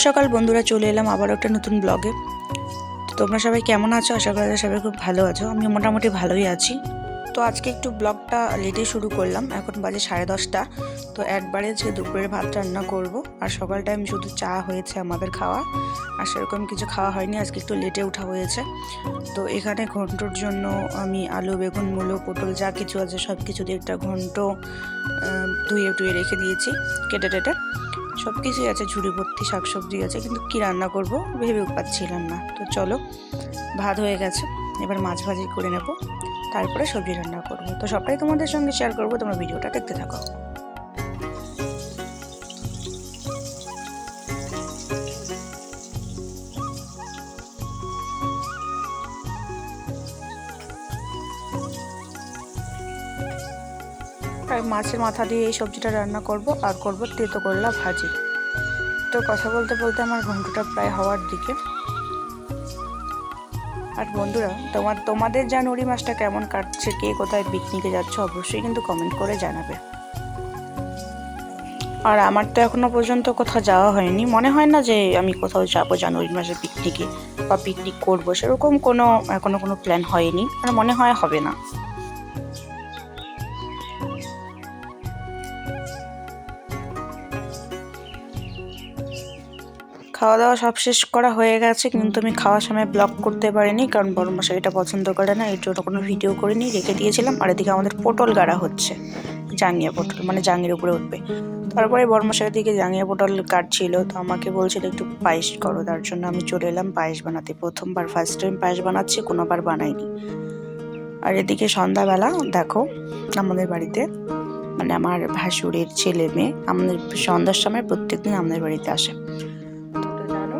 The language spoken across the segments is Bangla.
সকাল বন্ধুরা, চলে এলাম আবার একটা নতুন ব্লগে। তো তোমরা সবাই কেমন আছো? আশা করি সবাই খুব ভালো আছো। আমি মোটামুটি ভালোই আছি। তো আজকে একটু ব্লগটা লেটে শুরু করলাম, এখন বাজে 10:30। তো একবারে যে দুপুরের ভাত রান্না করব, আর সকাল টাইম শুধু চা হয়েছে আমাদের খাওয়া, আর সেরকম কিছু খাওয়া হয়নি। আজকে একটু লেটে ওঠা হয়েছে। তো এখানে ঘন্টর জন্য আমি আলু, বেগুন, মূলো, পটল যা কিছু আছে সব কিছু দিয়ে একটা ঘন্ট ধুয়ে টুয়ে রেখে দিয়েছি, কেটে টেটে সব কিছুই আছে, ঝুড়ি ভর্তি শাকসবজি আছে, কিন্তু কি রান্না করব ভেবেও পাচ্ছিলাম না। তো চলো, ভাত হয়ে গেছে, এবার মাছ ভাজি করে নেব, তারপরে সবজি রান্না করব। তো সবটাই তোমাদের সঙ্গে শেয়ার করব, তোমরা ভিডিওটা দেখতে থাকো। আর মাছের মাথা দিয়ে এই সবজিটা রান্না করব, আর করব তেতো করলা ভাজি। তো কথা বলতে বলতে আমার ঘন্টটা প্রায় হওয়ার দিকে। আর বন্ধুরা, তোমাদের জানুয়ারি মাসটা কেমন কাটছে, কে কোথায় পিকনিকে যাচ্ছ অবশ্যই কিন্তু কমেন্ট করে জানাবে। আর আমার তো এখনো পর্যন্ত কোথাও যাওয়া হয়নি, মনে হয় না যে আমি কোথাও যাবো জানুয়ারি মাসে পিকনিকে বা পিকনিক করবো, সেরকম এখনো কোনো প্ল্যান হয়নি, আর মনে হয় হবে না। খাওয়া দাওয়া সব শেষ করা হয়ে গেছে, কিন্তু আমি খাওয়ার সময় ব্লগ করতে পারিনি, কারণ বড় মশাই এটা পছন্দ করে না, এর জন্য কোনো ভিডিও করিনি, রেখে দিয়েছিলাম। আর এদিকে আমাদের পটল গাড়া হচ্ছে, জাঙ্গিয়া পটল, মানে জাঙ্গির উপরে উঠবে। তারপরে বড় মশাই দিকে জাঙ্গিয়া পটল কাটছিল, তো আমাকে বলছিল একটু পায়েস করো, তার জন্য আমি চলে এলাম পায়েস বানাতে। প্রথমবার, ফার্স্ট টাইম পায়েস বানাচ্ছি, কোনোবার বানাইনি। আর এদিকে সন্ধ্যাবেলা দেখো, আমাদের বাড়িতে মানে আমার ভাসুরের ছেলে মেয়ে আমাদের সন্ধ্যার সময় প্রত্যেকদিন আমাদের বাড়িতে আসে। তো জানো,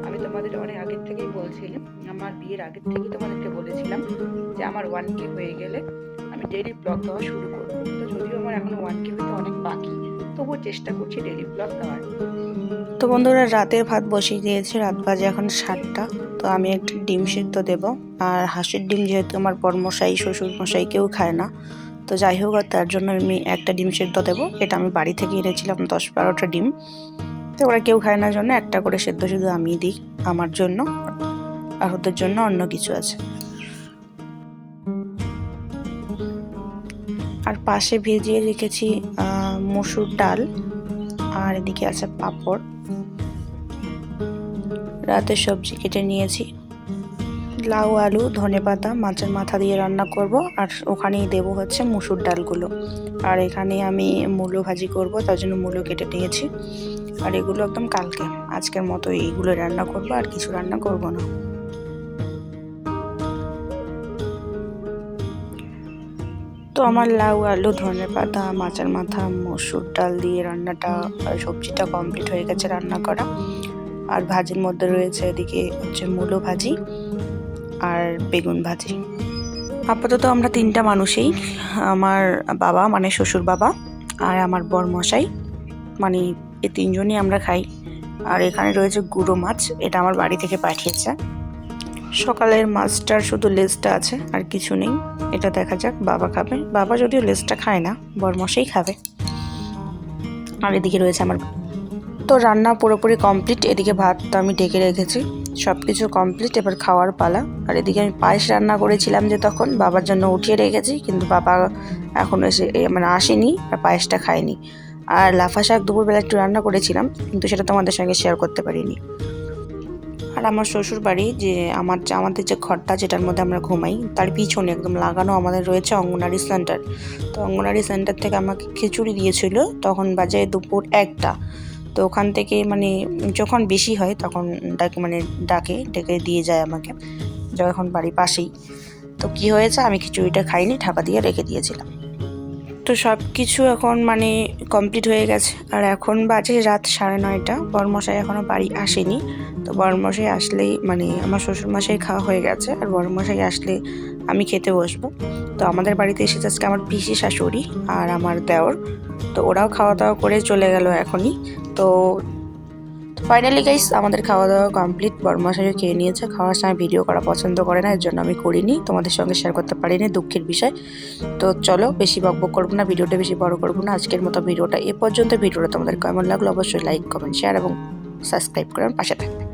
আমি তোমাদের অনেক আগের থেকেই বলছিলাম, আমার বিয়ের আগের থেকেই তোমাদেরকে বলেছিলাম যে আমার 1K হয়ে গেলে আমি ডেইলি ব্লগ দেওয়া শুরু করবো। তো যদিও আমার এখনো 1K হতে অনেক বাকি, তবুও চেষ্টা করছি ডেইলি ব্লগ দেওয়ার। তো বন্ধুরা, রাতের ভাত বসিয়ে দিয়েছি, রাত বাজে এখন 7টা। তো আমি একটা ডিম সিদ্ধ দেব, আর হাঁসের ডিম যেহেতু আমার বড়মশাই শ্বশুর মশাই কেউ খায় না, তো যাই হোক, তার জন্য আমি একটা ডিম সিদ্ধ দেবো। এটা আমি বাড়ি থেকে এনেছিলাম 10-12টা ডিম। তো ওরা কেউ খায় না জন্য একটা করে সেদ্ধ শুধু আমি দিই আমার জন্য, আর ওদের জন্য অন্য কিছু আছে। আর পাশে ভিজিয়ে রেখেছি মসুর ডাল, আর এদিকে আছে পাঁপড়। রাতের সবজি কেটে নিয়েছি, লাউ, আলু, ধনেপাতা, মাছের মাথা দিয়ে রান্না করব, আর ওখানেই দেবো হচ্ছে মসুর ডালগুলো। আর এখানে আমি মূলো ভাজি করব, তার জন্য মূলো কেটে নিয়েছি। আর এগুলো একদম কালকে, আজকের মতো এইগুলো রান্না করব, আর কিছু রান্না করব না। তো আমার লাউ, আলু, ধনেপাতা, মাছের মাথা, মসুর ডাল দিয়ে রান্নাটা, সবজিটা কমপ্লিট হয়ে গেছে রান্না করা। আর ভাজির মধ্যে রয়েছে এদিকে হচ্ছে মূলো ভাজি আর বেগুন ভাজি। আপাতত আমরা 3টা মানুষই, আমার বাবা মানে শ্বশুর বাবা, আর আমার বরমশাই, মানে এই 3জনই আমরা খাই। আর এখানে রয়েছে গুঁড়ো মাছ, এটা আমার বাড়ি থেকে পাঠিয়েছে। সকালের মাছটার শুধু লেজটা আছে, আর কিছু নেই। এটা দেখা যাক, বাবা খাবে, বাবা যদিও লেজটা খায় না, বরমশাই খাবে। আর এদিকে রয়েছে আমার। তো রান্না পুরোপুরি কমপ্লিট, এদিকে ভাতটা আমি ঢেকে রেখেছি, সব কিছু কমপ্লিট, এবার খাওয়ার পালা। আর এদিকে আমি পায়েস রান্না করেছিলাম যে তখন, বাবার জন্য উঠিয়ে রেখেছি, কিন্তু বাবা এখন এসে মানে আসেনি, আর পায়েসটা খায়নি। আর লাফা শাক দুপুরবেলা একটু রান্না করেছিলাম, কিন্তু সেটা তোমাদের সঙ্গে শেয়ার করতে পারিনি। আর আমার শ্বশুর বাড়ি যে আমাদের যে ঘরটা যেটার মধ্যে আমরা ঘুমাই, তার পিছনে একদম লাগানো আমাদের রয়েছে অঙ্গনারী সেন্টার। তো অঙ্গনারী সেন্টার থেকে আমাকে খিচুড়ি দিয়েছিল, তখন বাজে দুপুর 1টা। তো ওখান থেকে মানে যখন বেশি হয় তখন ডেকে দিয়ে যায় আমাকে, যখন বাড়ির পাশেই। তো কি হয়েছে, আমি খিচুড়িটা খাইনি, ঢাকা দিয়ে রেখে দিয়েছিলাম। তো সব কিছু এখন মানে কমপ্লিট হয়ে গেছে, আর এখন বাজে রাত 9:30। বরমশাই এখনও বাড়ি আসেনি। তো বরমশাই আসলেই মানে আমার শ্বশুরমশাই খাওয়া হয়ে গেছে, আর বরমশাই আসলে আমি খেতে বসবো। তো আমাদের বাড়িতে এসেছে আজকে আমার পিসি শাশুড়ি আর আমার দেওর। তো ওরাও খাওয়া দাওয়া করে চলে গেল এখনই। তো ফাইনালি গাইস, আমাদের খাওয়া দাওয়া কমপ্লিট, বরমশাইও খেয়ে নিয়েছে। খাওয়ার সময় ভিডিও করা পছন্দ করে না, এর জন্য আমি করিনি, তোমাদের সঙ্গে শেয়ার করতে পারিনি, দুঃখের বিষয়। তো চলো, বেশি বকবক করবো না, ভিডিওটা বেশি বড় করবো না, আজকের মতো ভিডিওটা এ পর্যন্ত। ভিডিওটা তোমাদের কেমন লাগলো অবশ্যই লাইক, কমেন্ট, শেয়ার এবং সাবস্ক্রাইব করে আমার পাশে থাকবে।